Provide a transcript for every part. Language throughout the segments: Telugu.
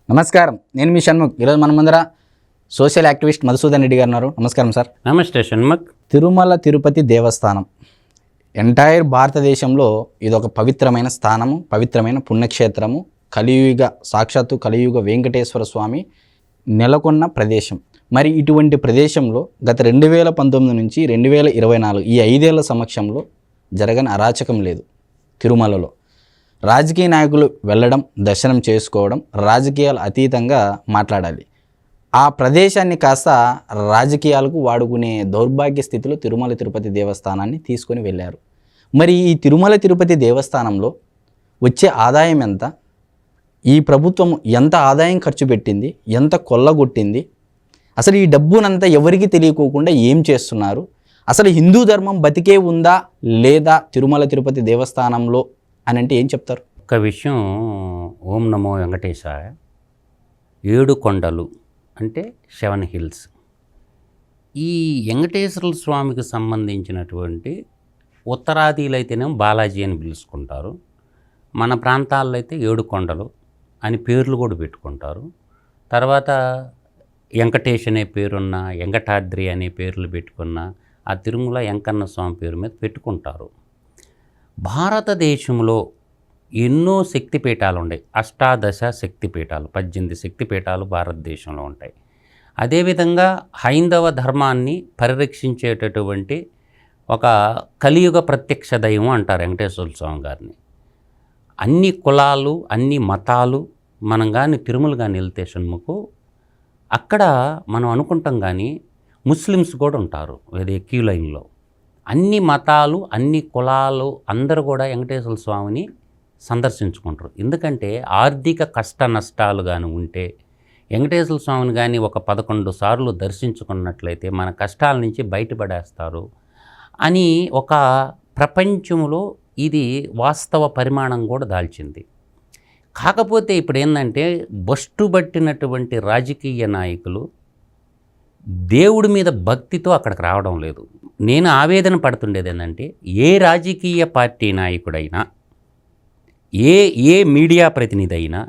నమస్కారం, నేను మీ షణ్ముఖ్. ఈరోజు మన ముందర సోషల్ యాక్టివిస్ట్ మధుసూదన్ రెడ్డి గారు ఉన్నారు. నమస్కారం సార్. నమస్తే షణ్ముఖ్. తిరుమల తిరుపతి దేవస్థానం ఎంటైర్ భారతదేశంలో ఇదొక పవిత్రమైన స్థానము, పవిత్రమైన పుణ్యక్షేత్రము, సాక్షాత్తు కలియుగ వెంకటేశ్వర స్వామి నెలకొన్న ప్రదేశం. మరి ఇటువంటి ప్రదేశంలో గత 2019 నుంచి 2024 ఈ 5 ఏళ్ల సమక్షంలో జరగని అరాచకం లేదు. తిరుమలలో రాజకీయ నాయకులు వెళ్ళడం, దర్శనం చేసుకోవడం, రాజకీయాలు అతీతంగా మాట్లాడాలి. ఆ ప్రదేశాన్ని కాస్త రాజకీయాలకు వాడుకునే దౌర్భాగ్య స్థితిలో తిరుమల తిరుపతి దేవస్థానాన్ని తీసుకొని వెళ్ళారు. మరి ఈ తిరుమల తిరుపతి దేవస్థానంలో వచ్చే ఆదాయం ఎంత? ఈ ప్రభుత్వం ఎంత ఆదాయం ఖర్చు పెట్టింది? ఎంత కొల్లగొట్టింది? అసలు ఈ డబ్బునంతా ఎవరికి తెలియకోకుండా ఏం చేస్తున్నారు? అసలు హిందూ ధర్మం బతికే ఉందా లేదా తిరుమల తిరుపతి దేవస్థానంలో అని అంటే ఏం చెప్తారు? ఒక విషయం, ఓం నమో వెంకటేశాయ. 7 కొండలు అంటే 7 హిల్స్. ఈ వెంకటేశ్వర స్వామికి సంబంధించినటువంటి ఉత్తరాదిలో అయితేనేమో బాలాజీ అని పిలుచుకుంటారు. మన ప్రాంతాల్లో అయితే 7 కొండలు అని పేర్లు కూడా పెట్టుకుంటారు. తర్వాత వెంకటేష్ అనే పేరున్న, వెంకటాద్రి అనే పేర్లు పెట్టుకున్న, ఆ తిరుమల వెంకన్న స్వామి పేరు మీద పెట్టుకుంటారు. భారతదేశంలో ఎన్నో శక్తిపీఠాలు ఉన్నాయి. 18 శక్తిపీఠాలు, 18 శక్తిపీఠాలు భారతదేశంలో ఉంటాయి. అదేవిధంగా హైందవ ధర్మాన్ని పరిరక్షించేటటువంటి ఒక కలియుగ ప్రత్యక్ష దైవం అంటారు వెంకటేశ్వర స్వామి గారిని. అన్ని కులాలు, అన్ని మతాలు మనం కానీ తిరుమల కానీ వెళ్తే షణ్ముఖు, అక్కడ మనం అనుకుంటాం కానీ ముస్లిమ్స్ కూడా ఉంటారు. అది క్యూ లైన్లో అన్ని మతాలు, అన్ని కులాలు అందరూ కూడా వెంకటేశ్వర స్వామిని సందర్శించుకుంటారు. ఎందుకంటే ఆర్థిక కష్ట నష్టాలు కానీ ఉంటే వెంకటేశ్వర స్వామిని కానీ ఒక 11 సార్లు దర్శించుకున్నట్లయితే మన కష్టాల నుంచి బయటపడేస్తారు అని ఒక ప్రపంచంలో ఇది వాస్తవ పరిమాణం కూడా దాల్చింది. కాకపోతే ఇప్పుడు ఏంటంటే బస్టు పట్టినటువంటి రాజకీయ నాయకులు దేవుడి మీద భక్తితో అక్కడికి రావడం లేదు. నేను ఆవేదన పడుతుండేది ఏంటంటే ఏ రాజకీయ పార్టీ నాయకుడైనా, ఏ మీడియా ప్రతినిధి అయినా,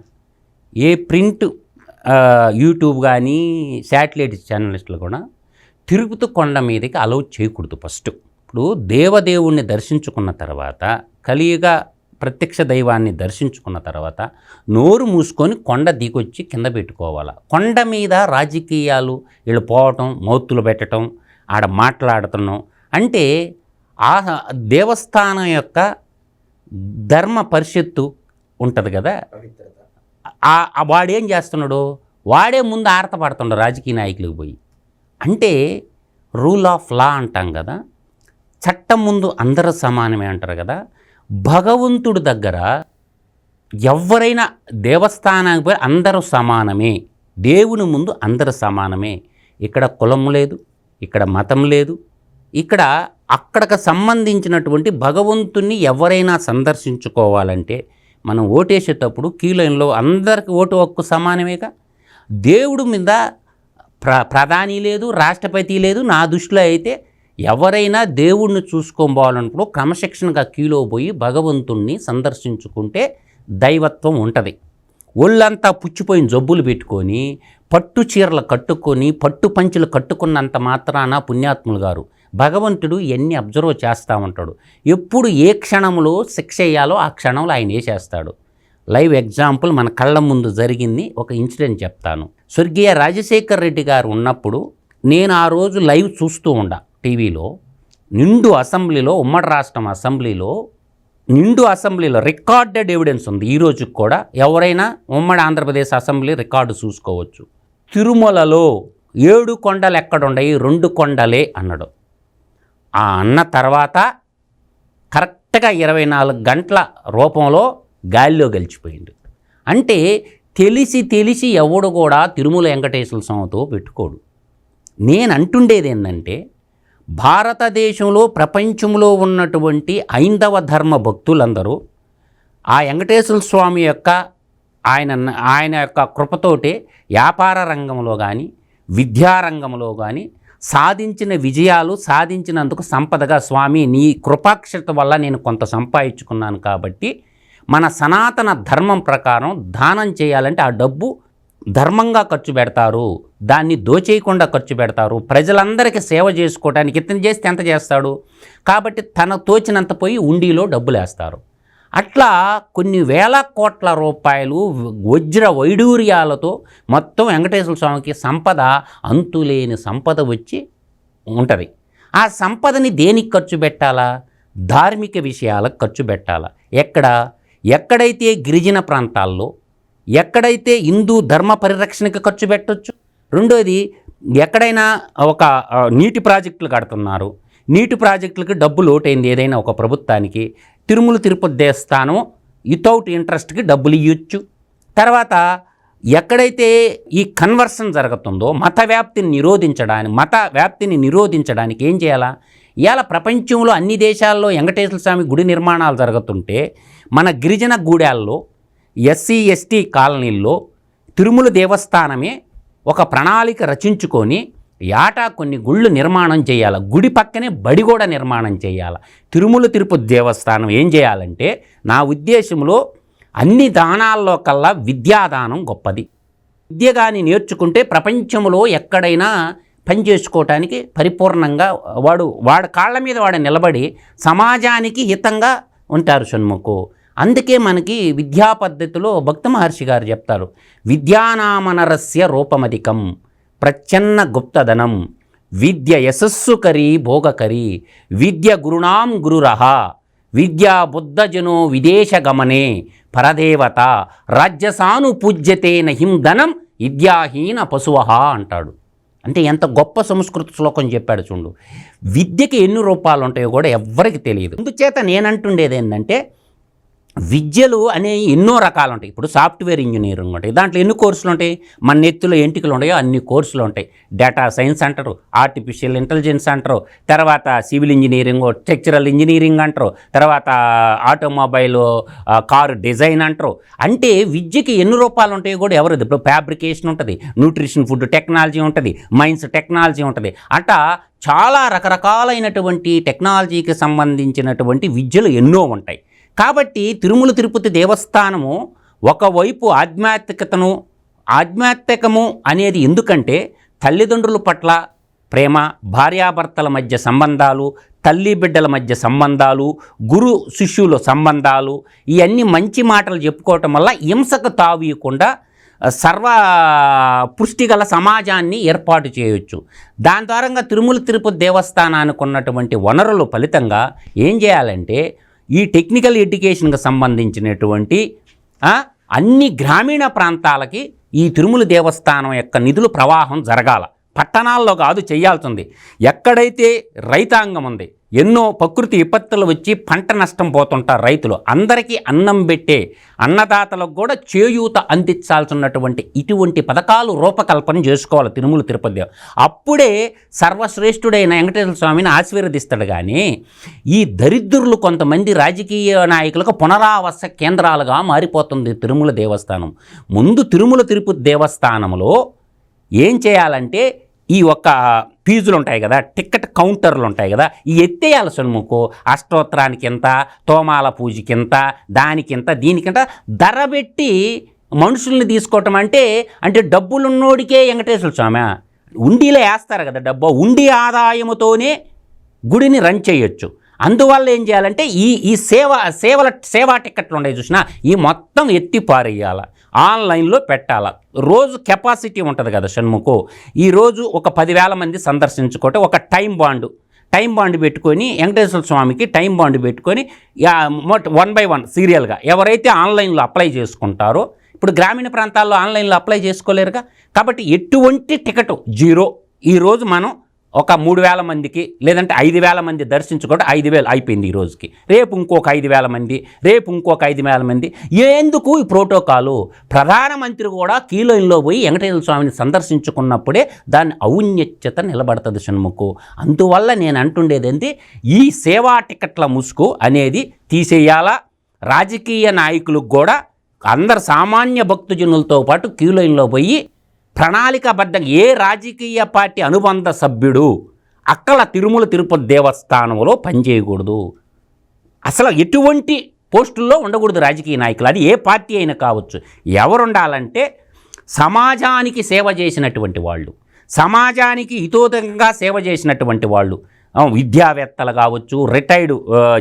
ఏ ప్రింట్ యూట్యూబ్ కానీ శాటిలైట్ ఛానలిస్టులు కూడా తిరుపతి కొండ మీదకి అలౌ చేయకూడదు. ఫస్ట్ ఇప్పుడు దేవదేవుణ్ణి దర్శించుకున్న తర్వాత, కలియుగ ప్రత్యక్ష దైవాన్ని దర్శించుకున్న తర్వాత నోరు మూసుకొని కొండ దిగొచ్చి కింద పెట్టుకోవాలి. కొండ మీద రాజకీయాలు వీళ్ళు పోవటం, మౌతులు పెట్టడం, ఆడ మాట్లాడుతున్నాం అంటే ఆ దేవస్థానం యొక్క ధర్మ పరిషత్తు ఉంటుంది కదా, వాడేం చేస్తున్నాడు, వాడే ముందు ఆరతపడుతున్నాడు రాజకీయ నాయకులకు పోయి. అంటే రూల్ ఆఫ్ లా అంటాం కదా, చట్టం ముందు అందరూ సమానమే అంటారు కదా. భగవంతుడి దగ్గర ఎవరైనా దేవస్థానానికి పోయి అందరూ సమానమే, దేవుని ముందు అందరూ సమానమే. ఇక్కడ కులం లేదు, ఇక్కడ మతం లేదు. ఇక్కడ అక్కడికి సంబంధించినటువంటి భగవంతుణ్ణి ఎవరైనా సందర్శించుకోవాలంటే మనం ఓటేసేటప్పుడు క్యూ లైన్లో అందరికి ఓటు హక్కు సమానమేగా. దేవుడి మీద ప్రధాని లేదు, రాష్ట్రపతి లేదు. నా దృష్టిలో అయితే ఎవరైనా దేవుణ్ణి చూసుకోవాలనుకో క్రమశిక్షణగా క్యూలో పోయి భగవంతుణ్ణి సందర్శించుకుంటే దైవత్వం ఉంటుంది. ఒళ్ళంతా పుచ్చిపోయిన జబ్బులు పెట్టుకొని, పట్టు చీరలు కట్టుకొని, పట్టు పంచులు కట్టుకున్నంత మాత్రాన పుణ్యాత్ములు గారు భగవంతుడు ఎన్ని అబ్జర్వ్ చేస్తూ ఉంటాడు. ఎప్పుడు ఏ క్షణంలో శిక్ష వేయాలో ఆ క్షణంలో ఆయన వేసేస్తాడు. లైవ్ ఎగ్జాంపుల్ మన కళ్ళ ముందు జరిగింది. ఒక ఇన్సిడెంట్ చెప్తాను. స్వర్గీయ రాజశేఖర్ రెడ్డి గారు ఉన్నప్పుడు నేను ఆ రోజు లైవ్ చూస్తూ ఉండా టీవీలో. నిండు అసెంబ్లీలో, ఉమ్మడి రాష్ట్రం అసెంబ్లీలో, నిండు అసెంబ్లీలో రికార్డెడ్ ఎవిడెన్స్ ఉంది. ఈ రోజుకి కూడా ఎవరైనా ఉమ్మడి ఆంధ్రప్రదేశ్ అసెంబ్లీ రికార్డు చూసుకోవచ్చు. తిరుమలలో 7 కొండలు ఎక్కడున్నాయి, 2 కొండలే అన్నాడు. ఆ అన్న తర్వాత కరెక్ట్గా 24 గంటల రూపంలో గాలిలో గెలిచిపోయింది. అంటే తెలిసి ఎవడు కూడా తిరుమల వెంకటేశ్వర స్వామితో పెట్టుకోడు. నేను అంటుండేది ఏంటంటే భారతదేశంలో, ప్రపంచంలో ఉన్నటువంటి హైందవ ధర్మ భక్తులందరూ ఆ వెంకటేశ్వర స్వామి యొక్క ఆయన యొక్క కృపతోటే వ్యాపార రంగంలో కానీ, విద్యారంగంలో కానీ సాధించిన విజయాలు, సాధించినందుకు సంపదగా స్వామి నీ కృపాక్షత వల్ల నేను కొంత సంపాదించుకున్నాను కాబట్టి మన సనాతన ధర్మం ప్రకారం దానం చేయాలంటే ఆ డబ్బు ధర్మంగా ఖర్చు పెడతారు, దాన్ని దోచేయకుండా ఖర్చు పెడతారు, ప్రజలందరికీ సేవ చేసుకోవడానికి ఇతను చేస్తే ఎంత చేస్తాడు కాబట్టి తన తోచినంత పోయి ఉండిలో డబ్బులు వేస్తారు. అట్లా కొన్ని వేల కోట్ల రూపాయలు వజ్ర వైడూర్యాలతో మొత్తం వెంకటేశ్వర స్వామికి సంపద, అంతులేని సంపద వచ్చి ఉంటుంది. ఆ సంపదని దేనికి ఖర్చు పెట్టాలా? ధార్మిక విషయాలకు ఖర్చు పెట్టాలా. ఎక్కడైతే గిరిజన ప్రాంతాల్లో, ఎక్కడైతే హిందూ ధర్మ పరిరక్షణకి ఖర్చు పెట్టవచ్చు. రెండోది, ఎక్కడైనా ఒక నీటి ప్రాజెక్టులు కడుతున్నారు, నీటి ప్రాజెక్టులకి డబ్బు లోటైంది ఏదైనా ఒక ప్రభుత్వానికి, తిరుమల తిరుపతి దేవస్థానం వితౌట్ ఇంట్రెస్ట్కి డబ్బులు ఇవ్వచ్చు. తర్వాత ఎక్కడైతే ఈ కన్వర్షన్ జరుగుతుందో మత వ్యాప్తిని నిరోధించడానికి ఏం చేయాలా? ఇవాళ ప్రపంచంలో అన్ని దేశాల్లో వెంకటేశ్వర స్వామి గుడి నిర్మాణాలు జరుగుతుంటే మన గిరిజన గూడాల్లో, ఎస్సీ ఎస్టీ కాలనీల్లో తిరుమల దేవస్థానమే ఒక ప్రణాళిక రచించుకొని ఏటా కొన్ని గుళ్ళు నిర్మాణం చేయాలి. గుడి పక్కనే బడి కూడా నిర్మాణం చేయాలి. తిరుమల తిరుపతి దేవస్థానం ఏం చేయాలంటే, నా ఉద్దేశంలో అన్ని దానాల్లో కల్లా విద్యాదానం గొప్పది. విద్య కానీ నేర్చుకుంటే ప్రపంచంలో ఎక్కడైనా పని చేసుకోవటానికి పరిపూర్ణంగా వాడు కాళ్ళ మీద వాడు నిలబడి సమాజానికి హితంగా ఉంటారు షణ్ముఖు. అందుకే మనకి విద్యా పద్ధతిలో భక్త మహర్షి గారు చెప్తారు, విద్యానామనరస్య రూపమధికం ప్రచ్ఛన్న గుప్తధనం విద్య యశస్సుకరి భోగకరి విద్య గురుణాం గురురహ విద్యా బుద్ధజనో విదేశగమనే పరదేవత రాజ్యసాను పూజ్యతే నహిం ధనం విద్యాహీన పశువహ అంటాడు. అంటే ఎంత గొప్ప సంస్కృత శ్లోకం చెప్పాడు చూడు. విద్యకి ఎన్ని రూపాలు ఉంటాయో కూడా ఎవ్వరికి తెలియదు. అందుచేత నేనంటుండేది ఏంటంటే, విద్యలు అనేవి ఎన్నో రకాలు ఉంటాయి. ఇప్పుడు సాఫ్ట్వేర్ ఇంజనీరింగ్ ఉంటాయి, దాంట్లో ఎన్ని కోర్సులు ఉంటాయి? మన నెత్తిలో ఎంటికలు ఉంటాయో అన్ని కోర్సులు ఉంటాయి. డేటా సైన్స్ అంటారు, ఆర్టిఫిషియల్ ఇంటెలిజెన్స్ అంటారు, తర్వాత సివిల్ ఇంజనీరింగ్, స్ట్రక్చరల్ ఇంజనీరింగ్ అంటారు, తర్వాత ఆటోమొబైల్ కారు డిజైన్ అంటారు. అంటే విద్యకి ఎన్ని రూపాలు ఉంటాయో కూడా ఎవరిది? ఇప్పుడు ఫ్యాబ్రికేషన్ ఉంటుంది, న్యూట్రిషన్ ఫుడ్ టెక్నాలజీ ఉంటుంది, మైన్స్ టెక్నాలజీ ఉంటుంది. అట్లా చాలా రకరకాలైనటువంటి టెక్నాలజీకి సంబంధించినటువంటి విద్యలు ఎన్నో ఉంటాయి. కాబట్టి తిరుమల తిరుపతి దేవస్థానము ఒకవైపు ఆధ్యాత్మికము అనేది ఎందుకంటే తల్లిదండ్రుల పట్ల ప్రేమ, భార్యాభర్తల మధ్య సంబంధాలు, తల్లి బిడ్డల మధ్య సంబంధాలు, గురు శిష్యుల సంబంధాలు, ఇవన్నీ మంచి మాటలు చెప్పుకోవటం వల్ల హింసకు తావీయకుండా పుష్టిగల సమాజాన్ని ఏర్పాటు చేయవచ్చు. దాని ద్వారా తిరుమల తిరుపతి దేవస్థానానికి ఉన్నటువంటి వనరుల ఫలితంగా ఏం చేయాలంటే, ఈ టెక్నికల్ ఎడ్యుకేషన్కి సంబంధించినటువంటి అన్ని గ్రామీణ ప్రాంతాలకి ఈ తిరుమల దేవస్థానం యొక్క నిధుల ప్రవాహం జరగాల. పట్టణాల్లో కాదు చేయాల్సింది. ఎక్కడైతే రైతాంగం ఉంది, ఎన్నో ప్రకృతి విపత్తులు వచ్చి పంట నష్టం పోతుంటారు రైతులు, అందరికీ అన్నం పెట్టే అన్నదాతలకు కూడా చేయూత అందించాల్సినటువంటి ఇటువంటి పథకాలు రూపకల్పన చేసుకోవాలి తిరుమల తిరుపతి. అప్పుడే సర్వశ్రేష్ఠుడైన వెంకటేశ్వర స్వామిని ఆశీర్వదిస్తాడు. కానీ ఈ దరిద్రులు కొంతమంది రాజకీయ నాయకులకు పునరావాస కేంద్రాలుగా మారిపోతుంది తిరుమల దేవస్థానం. ముందు తిరుమల తిరుపతి దేవస్థానంలో ఏం చేయాలంటే, ఈ ఒక్క ఫీజులు ఉంటాయి కదా, టికెట్ కౌంటర్లు ఉంటాయి కదా, ఈ ఎత్తేయాలి షణ్ముఖు. అష్టోత్తరానికి ఎంత, తోమాల పూజకి ఎంత, దానికింత, దీనికింత ధర పెట్టి మనుషుల్ని తీసుకోవటం అంటే డబ్బులున్నోడికే వెంకటేశ్వర స్వామి ఉండిలో వేస్తారు కదా డబ్బు. ఉండి ఆదాయముతోనే గుడిని రన్ చేయొచ్చు. అందువల్ల ఏం చేయాలంటే ఈ సేవా టికెట్లు ఉన్నాయి చూసినా, ఈ మొత్తం ఎత్తి పారేయాలి, ఆన్లైన్లో పెట్టాలి. రోజు కెపాసిటీ ఉంటుంది కదా షణ్ముఖు. ఈరోజు ఒక 10,000 మంది సందర్శించుకుంటే ఒక టైం బాండ్ పెట్టుకొని వెంకటేశ్వర స్వామికి టైం బాండ్ పెట్టుకొని 1 by 1 సీరియల్గా ఎవరైతే ఆన్లైన్లో అప్లై చేసుకుంటారో, ఇప్పుడు గ్రామీణ ప్రాంతాల్లో ఆన్లైన్లో అప్లై చేసుకోలేరుగా, కాబట్టి ఎటువంటి టికెట్ జీరో. ఈరోజు మనం ఒక 3,000 మందికి లేదంటే 5,000 మంది దర్శించుకుంటే 5,000 అయిపోయింది ఈ రోజుకి. రేపు ఇంకొక 5,000 మంది, రేపు ఇంకొక 5,000 మంది. ఎందుకు ఈ ప్రోటోకాలు? ప్రధానమంత్రి కూడా క్యూలైన్లో పోయి వెంకటేశ్వర స్వామిని సందర్శించుకున్నప్పుడే దాని ఔన్నత్యత నిలబడుతుంది షణ్ముఖు. అందువల్ల నేను అంటుండేది ఈ సేవా టికెట్ల ముసుగు అనేది తీసేయాలా. రాజకీయ నాయకులకు కూడా అందరు సామాన్య భక్తజనులతో పాటు క్యూలైన్లో పోయి ప్రణాళికాబద్ధంగా ఏ రాజకీయ పార్టీ అనుబంధ సభ్యుడు అక్కడ తిరుమల తిరుపతి దేవస్థానంలో పనిచేయకూడదు. అసలు ఎటువంటి పోస్టుల్లో ఉండకూడదు రాజకీయ నాయకులు. అది ఏ పార్టీ అయినా కావచ్చు. ఎవరు ఉండాలంటే సమాజానికి సేవ చేసినటువంటి వాళ్ళు, సమాజానికి హితోదంగా సేవ చేసినటువంటి వాళ్ళు, విద్యావేత్తలు కావచ్చు, రిటైర్డ్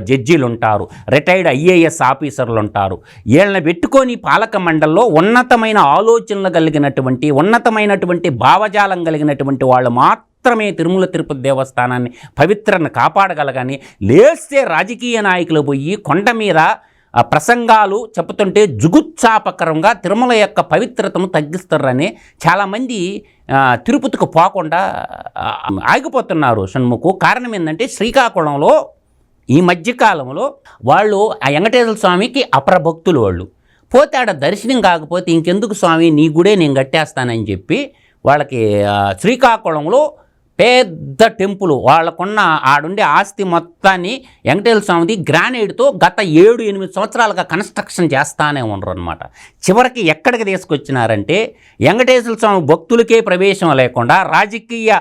జడ్జీలు ఉంటారు, రిటైర్డ్ ఐఏఎస్ ఆఫీసర్లు ఉంటారు. వీళ్ళని పెట్టుకొని పాలక మండలిలో ఉన్నతమైన ఆలోచనలు కలిగినటువంటి, ఉన్నతమైనటువంటి భావజాలం కలిగినటువంటి వాళ్ళు మాత్రమే తిరుమల తిరుపతి దేవస్థానాన్ని పవిత్రను కాపాడగలగాని, లేస్తే రాజకీయ నాయకులు పోయి కొండ మీద ప్రసంగాలు చెప్తుంటే జుగుత్సాపకరంగా తిరుమల యొక్క పవిత్రతను తగ్గిస్తారని చాలామంది తిరుపతికి పోకుండా ఆగిపోతున్నారు షణ్ముఖు. కారణం ఏంటంటే శ్రీకాకుళంలో ఈ మధ్యకాలంలో వాళ్ళు ఆ వెంకటేశ్వర స్వామికి అప్రభక్తులు, వాళ్ళు పోతే ఆడ దర్శనం కాకపోతే ఇంకెందుకు స్వామి నీ గుడే నేను కట్టేస్తానని చెప్పి వాళ్ళకి శ్రీకాకుళంలో పెద్ద టెంపుల్, వాళ్ళకున్న ఆడుండే ఆస్తి మొత్తాన్ని వెంకటేశ్వర స్వామిది గ్రానైట్తో గత 7-8 సంవత్సరాలుగా కన్స్ట్రక్షన్ చేస్తానే ఉండరు అనమాట. చివరికి ఎక్కడికి తీసుకొచ్చినారంటే వెంకటేశ్వర స్వామి భక్తులకే ప్రవేశం లేకుండా రాజకీయ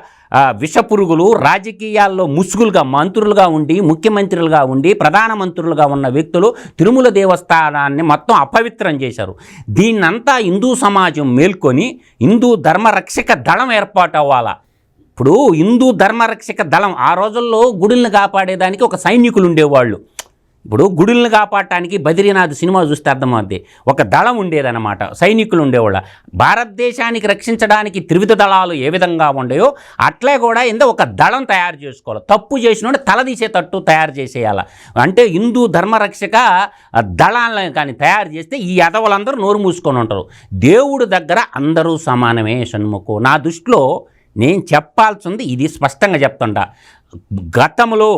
విషపురుగులు, రాజకీయాల్లో ముసుగులుగా మంత్రులుగా ఉండి, ముఖ్యమంత్రులుగా ఉండి, ప్రధానమంత్రులుగా ఉన్న వ్యక్తులు తిరుమల దేవస్థానాన్ని మొత్తం అపవిత్రం చేశారు. దీన్నంతా హిందూ సమాజం మేల్కొని హిందూ ధర్మరక్షక దళం ఏర్పాటు అవ్వాలా. ఇప్పుడు హిందూ ధర్మరక్షక దళం ఆ రోజుల్లో గుడులను కాపాడేదానికి ఒక సైనికులు ఉండేవాళ్ళు. ఇప్పుడు గుడులను కాపాడటానికి బద్రీనాథ్ సినిమా చూస్తే అర్థమవుద్ది, ఒక దళం ఉండేదన్నమాట, సైనికులు ఉండేవాళ్ళ. భారతదేశానికి రక్షించడానికి త్రివిధ దళాలు ఏ విధంగా ఉండేవో అట్లే కూడా ఒక దళం తయారు చేసుకోవాలి. తప్పు చేసినోడు తలదీసేటట్టు తయారు చేసేయాలి. అంటే హిందూ ధర్మరక్షక దళాలను కానీ తయారు చేస్తే ఈ యదవులందరూ నోరు మూసుకొని ఉంటారు. దేవుడి దగ్గర అందరూ సమానమే షణ్ముఖు. నా దృష్టిలో నేను చెప్పాల్సింది ఇది స్పష్టంగా చెప్తుంటా. గతంలో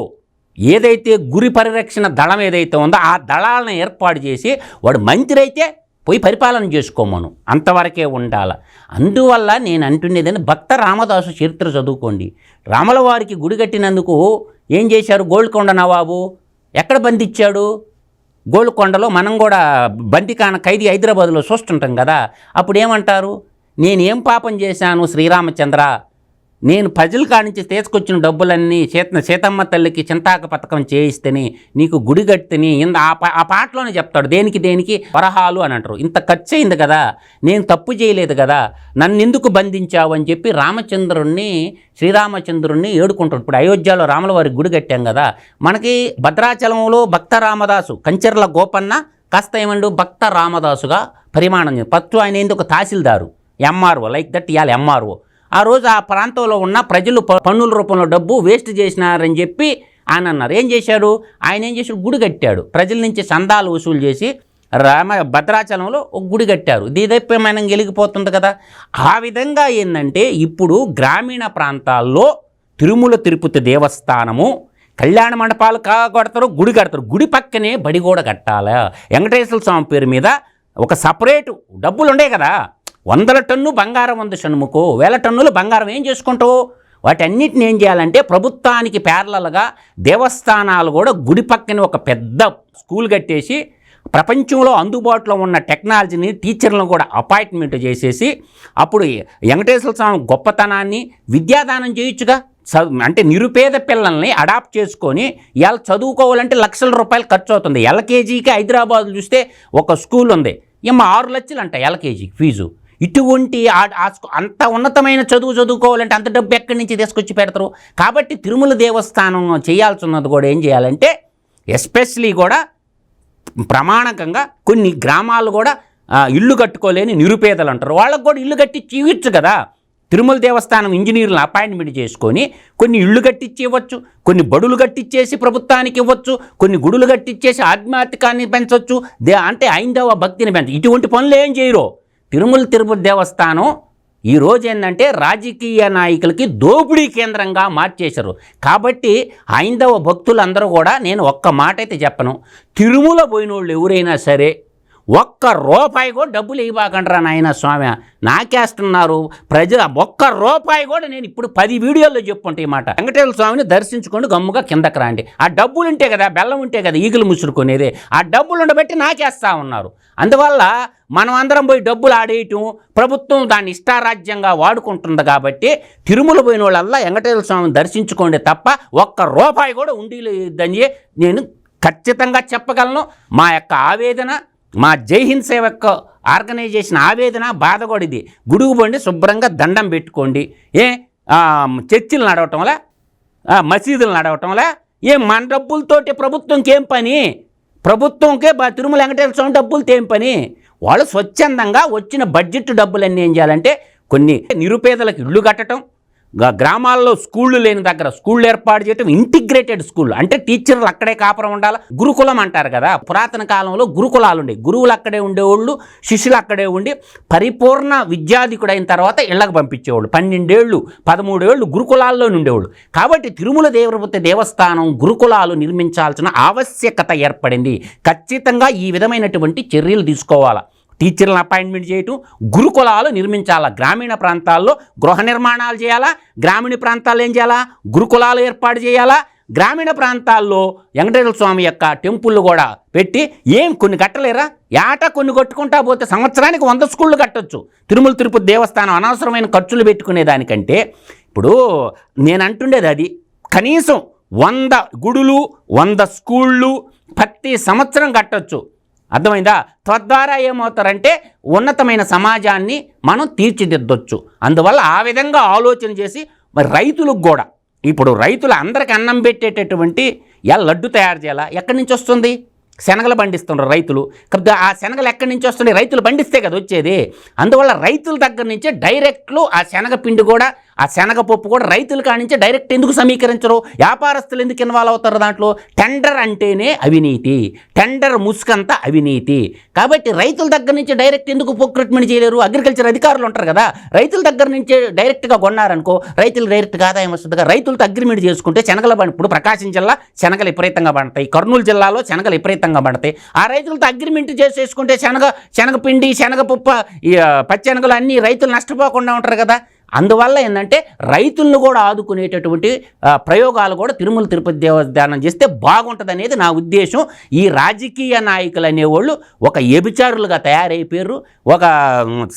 ఏదైతే గురి పరిరక్షణ దళం ఏదైతే ఉందో ఆ దళాలను ఏర్పాటు చేసి వాడు మంత్రి అయితే పోయి పరిపాలన చేసుకోమను, అంతవరకే ఉండాలి. అందువల్ల నేను అంటున్నదని భక్త రామదాసు చరిత్ర చదువుకోండి. రాముల వారికి గుడి కట్టినందుకు ఏం చేశారు? గోల్కొండ నవాబు ఎక్కడ బంధించాడు? గోల్కొండలో. మనం కూడా బందికాన ఖైదీ హైదరాబాద్లో చూస్తుంటాం కదా. అప్పుడు ఏమంటారు? నేనేం పాపం చేశాను శ్రీరామచంద్ర, నేను ప్రజల కానించి తీసుకొచ్చిన డబ్బులన్నీ సీతమ్మ తల్లికి చింతాక పథకం చేయిస్తేని నీకు గుడి కట్టిని ఆ పాటలోనే చెప్తాడు. దేనికి వరహాలు అని అంటారు. ఇంత ఖర్చు అయింది కదా, నేను తప్పు చేయలేదు కదా, నన్ను ఎందుకు బంధించావు అని చెప్పి శ్రీరామచంద్రుణ్ణి ఏడుకుంటాడు. ఇప్పుడు అయోధ్యలో రాముల వారికి గుడి కట్టాం కదా, మనకి భద్రాచలంలో భక్త రామదాసు కంచెర్ల గోపన్న కాస్త ఏమండు భక్త రామదాసుగా పరిమాణం. ఫస్ట్ ఆయన ఏంది ఒక తహసీల్దారు, ఎంఆర్ఓ, లైక్ దట్ ఇవాళ ఎంఆర్ఓ. ఆ రోజు ఆ ప్రాంతంలో ఉన్న ప్రజలు పన్నుల రూపంలో డబ్బు వేస్ట్ చేసినారని చెప్పి ఆయన అన్నారు. ఏం చేశాడు ఆయన? గుడి కట్టాడు. ప్రజల నుంచి చందాలు వసూలు చేసి భద్రాచలంలో ఒక గుడి కట్టారు. దీదైపోయి గెలిగిపోతుంది కదా. ఆ విధంగా ఏంటంటే ఇప్పుడు గ్రామీణ ప్రాంతాల్లో తిరుమల తిరుపతి దేవస్థానము కళ్యాణ మండపాలు కడతారు, గుడి కడతారు. గుడి పక్కనే బడి కూడా కట్టాలి. వెంకటేశ్వర స్వామి పేరు మీద ఒక సపరేటు డబ్బులు ఉండే కదా. 100 టన్ను బంగారం ఉంది షణ్ముఖు, 1000 టన్నులు బంగారం ఏం చేసుకుంటావు? వాటన్నిటిని ఏం చేయాలంటే ప్రభుత్వానికి ప్యారలల్గా దేవస్థానాలు కూడా గుడి పక్కన ఒక పెద్ద స్కూల్ కట్టేసి ప్రపంచంలో అందుబాటులో ఉన్న టెక్నాలజీని, టీచర్లను కూడా అపాయింట్మెంట్ చేసేసి అప్పుడు వెంకటేశ్వర స్వామి గొప్పతనాన్ని విద్యాదానం చేయొచ్చుగా. అంటే నిరుపేద పిల్లల్ని అడాప్ట్ చేసుకొని ఇవాళ చదువుకోవాలంటే లక్షల రూపాయలు ఖర్చు అవుతుంది. ఎల్కేజీకి హైదరాబాద్ చూస్తే ఒక స్కూల్ ఉంది, 6 లక్షలు అంట ఎల్కేజీకి ఫీజు. ఇటువంటి అంత ఉన్నతమైన చదువుకోవాలంటే అంత డబ్బు ఎక్కడి నుంచి తీసుకొచ్చి పెడతారు? కాబట్టి తిరుమల దేవస్థానం చేయాల్సి ఉన్నది కూడా ఏం చేయాలంటే ఎస్పెషలీ కూడా ప్రమాణకంగా కొన్ని గ్రామాలు కూడా ఇల్లు కట్టుకోలేని నిరుపేదలు అంటారు, వాళ్ళకు కూడా ఇల్లు కట్టించి ఇవ్వచ్చు కదా. తిరుమల దేవస్థానం ఇంజనీర్లను అపాయింట్మెంట్ చేసుకొని కొన్ని ఇళ్ళు కట్టించి ఇవ్వచ్చు, కొన్ని బడులు కట్టించేసి ప్రభుత్వానికి ఇవ్వచ్చు, కొన్ని గుడులు కట్టించేసి ఆధ్యాత్మికాన్ని పెంచవచ్చు, అంటే హైందవ భక్తిని పెంచ. ఇటువంటి పనులు ఏం చేయరు. తిరుమల తిరుపతి దేవస్థానం ఈరోజు ఏంటంటే రాజకీయ నాయకులకి దోపిడీ కేంద్రంగా మార్చేశారు. కాబట్టి హైందవ భక్తులందరూ కూడా, నేను ఒక్క మాట అయితే చెప్పను, తిరుమల పోయిన వాళ్ళు ఎవరైనా సరే ₹1 కూడా డబ్బులు ఇవ్వకండ్రా నాయన స్వామి, నాకేస్తున్నారు ప్రజలు. ₹1 కూడా నేను ఇప్పుడు 10 వీడియోల్లో చెప్పుకుంటే ఈ మాట. వెంకటేశ్వర స్వామిని దర్శించుకొని గమ్ముగా కిందకి రండి. ఆ డబ్బులు ఉంటే కదా, బెల్లం ఉంటే కదా ఈగలు ముసురుకునేది, ఆ డబ్బులు ఉండబట్టి నాకేస్తా ఉన్నారు. అందువల్ల మనం అందరం పోయి డబ్బులు ఆడేయటం, ప్రభుత్వం దాన్ని ఇష్టారాజ్యంగా వాడుకుంటుంది. కాబట్టి తిరుమల పోయిన వాళ్ళల్లా వెంకటేశ్వర స్వామిని దర్శించుకోండి తప్ప ₹1 కూడా ఉండేదని నేను ఖచ్చితంగా చెప్పగలను. మా యొక్క ఆవేదన, మా జై హింద్ సేవ యొక్క ఆర్గనైజేషన్ ఆవేదన బాధ కూడా ఇది. గుడుగు పోండి, శుభ్రంగా దండం పెట్టుకోండి. చర్చిలు నడవటంలా, మసీదులు నడవటంలా, మన డబ్బులతోటి ప్రభుత్వంకి ఏం పని? ప్రభుత్వంకే తిరుమల వెంకటేశ్వర స్వామి డబ్బులతో ఏం పని? వాళ్ళు స్వచ్ఛందంగా వచ్చిన బడ్జెట్ డబ్బులన్నీ ఏం చేయాలంటే కొన్ని నిరుపేదలకు ఇళ్ళు కట్టడం, గ్రామాల్లో స్కూళ్ళు లేని దగ్గర స్కూళ్ళు ఏర్పాటు చేయటం, ఇంటిగ్రేటెడ్ స్కూల్ అంటే టీచర్లు అక్కడే కాపురం ఉండాలి. గురుకులం అంటారు కదా, పురాతన కాలంలో గురుకులాలు ఉండే, గురువులు అక్కడే ఉండేవాళ్ళు, శిష్యులు అక్కడే ఉండి పరిపూర్ణ విద్యాధికుడైన తర్వాత ఇళ్లకు పంపించేవాళ్ళు. 12 ఏళ్ళు 13 ఏళ్ళు గురుకులాల్లో ఉండేవాళ్ళు. కాబట్టి తిరుమల తిరుపతి దేవస్థానం గురుకులాలు నిర్మించాల్సిన ఆవశ్యకత ఏర్పడింది. ఖచ్చితంగా ఈ విధమైనటువంటి చర్యలు తీసుకోవాలా. టీచర్లను అపాయింట్మెంట్ చేయటం, గురుకులాలు నిర్మించాలా. గ్రామీణ ప్రాంతాల్లో గృహ నిర్మాణాలు చేయాలా, గ్రామీణ ప్రాంతాల్లో ఏం చేయాలా, గురుకులాలు ఏర్పాటు చేయాలా. గ్రామీణ ప్రాంతాల్లో వెంకటేశ్వర స్వామి యొక్క టెంపుళ్ళు కూడా పెట్టి కొన్ని కట్టలేరా? ఏటా కొన్ని కొట్టుకుంటా పోతే సంవత్సరానికి 100 స్కూళ్ళు కట్టొచ్చు. తిరుమల తిరుపతి దేవస్థానం అనవసరమైన ఖర్చులు పెట్టుకునే దానికంటే ఇప్పుడు నేను అంటుండేది అది. కనీసం 100 గుడులు 100 స్కూళ్ళు ప్రతి సంవత్సరం కట్టొచ్చు. అర్థమైందా? తద్వారా ఏమవుతారంటే ఉన్నతమైన సమాజాన్ని మనం తీర్చిదిద్దొచ్చు. అందువల్ల ఆ విధంగా ఆలోచన చేసి మరి రైతులకు కూడా, ఇప్పుడు రైతులు అందరికి అన్నం పెట్టేటటువంటి లడ్డు తయారు చేయాలా? ఎక్కడి నుంచి వస్తుంది? శనగలు పండిస్తున్నారు రైతులు. కాబట్టి ఆ శనగలు ఎక్కడి నుంచి వస్తున్నాయి? రైతులు పండిస్తే కదా వచ్చేది. అందువల్ల రైతుల దగ్గర నుంచే డైరెక్ట్లు ఆ శనగపిండి కూడా, ఆ శనగపప్పు కూడా రైతుల కాడి నుంచే డైరెక్ట్ ఎందుకు సమీకరించరు? వ్యాపారస్తులు ఎందుకు ఇన్వాల్వ్ అవుతారు దాంట్లో? టెండర్ అంటేనే అవినీతి, టెండర్ ముసుకంతా అవినీతి. కాబట్టి రైతుల దగ్గర నుంచి డైరెక్ట్ ఎందుకు ప్రొక్యూర్మెంట్ చేయలేరు? అగ్రికల్చర్ అధికారులు ఉంటారు కదా, రైతుల దగ్గర నుంచే డైరెక్ట్గా కొన్నారనుకో రైతులు డైరెక్ట్గా ఆదాయం వస్తుందిగా. రైతులతో అగ్రిమెంట్ చేసుకుంటే శనగల ఇప్పుడు ప్రకాశం జిల్లా శనగలు విపరీతంగా పండుతాయి, కర్నూలు జిల్లాలో శనగలు విపరీతంగా పడతాయి. ఆ రైతులతో అగ్రిమెంట్ చేసేసుకుంటే శనగపిండి, శనగపప్పు, పచ్చెనగలు అన్నీ రైతులు నష్టపోకుండా ఉంటారు కదా. అందువల్ల ఏంటంటే రైతులను కూడా ఆదుకునేటటువంటి ప్రయోగాలు కూడా తిరుమల తిరుపతి దేవస్థానం చేస్తే బాగుంటుంది అనేది నా ఉద్దేశం. ఈ రాజకీయ నాయకులు అనేవాళ్ళు ఒక వ్యభిచారులుగా తయారైపోయారు, ఒక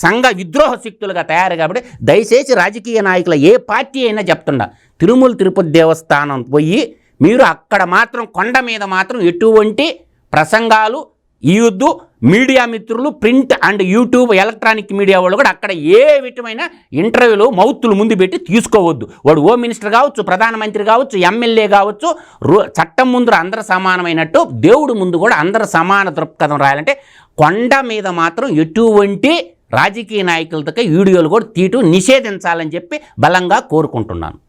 సంఘ విద్రోహ శక్తులుగా తయారు. కాబట్టి దయచేసి రాజకీయ నాయకులు ఏ పార్టీ అయినా చెప్తుండా, తిరుమల తిరుపతి దేవస్థానం పోయి మీరు అక్కడ మాత్రం కొండ మీద మాత్రం ఎటువంటి ప్రసంగాలు ఇవ్వద్దు. మీడియా మిత్రులు, print and YouTube electronic media వాళ్ళు కూడా అక్కడ ఏ విధమైన ఇంటర్వ్యూలు మౌత్తులు ముందు పెట్టి తీసుకోవద్దు. వాడు హోమ్ మినిస్టర్ కావచ్చు, ప్రధానమంత్రి కావచ్చు, ఎమ్మెల్యే కావచ్చు, చట్టం ముందు అందరూ సమానమైనట్టు దేవుడు ముందు కూడా అందరూ సమాన దృక్పథం రాయాలంటే కొండ మీద మాత్రం ఎటువంటి రాజకీయ నాయకులతో వీడియోలు కూడా తీయటం నిషేధించాలని చెప్పి బలంగా కోరుకుంటున్నాను.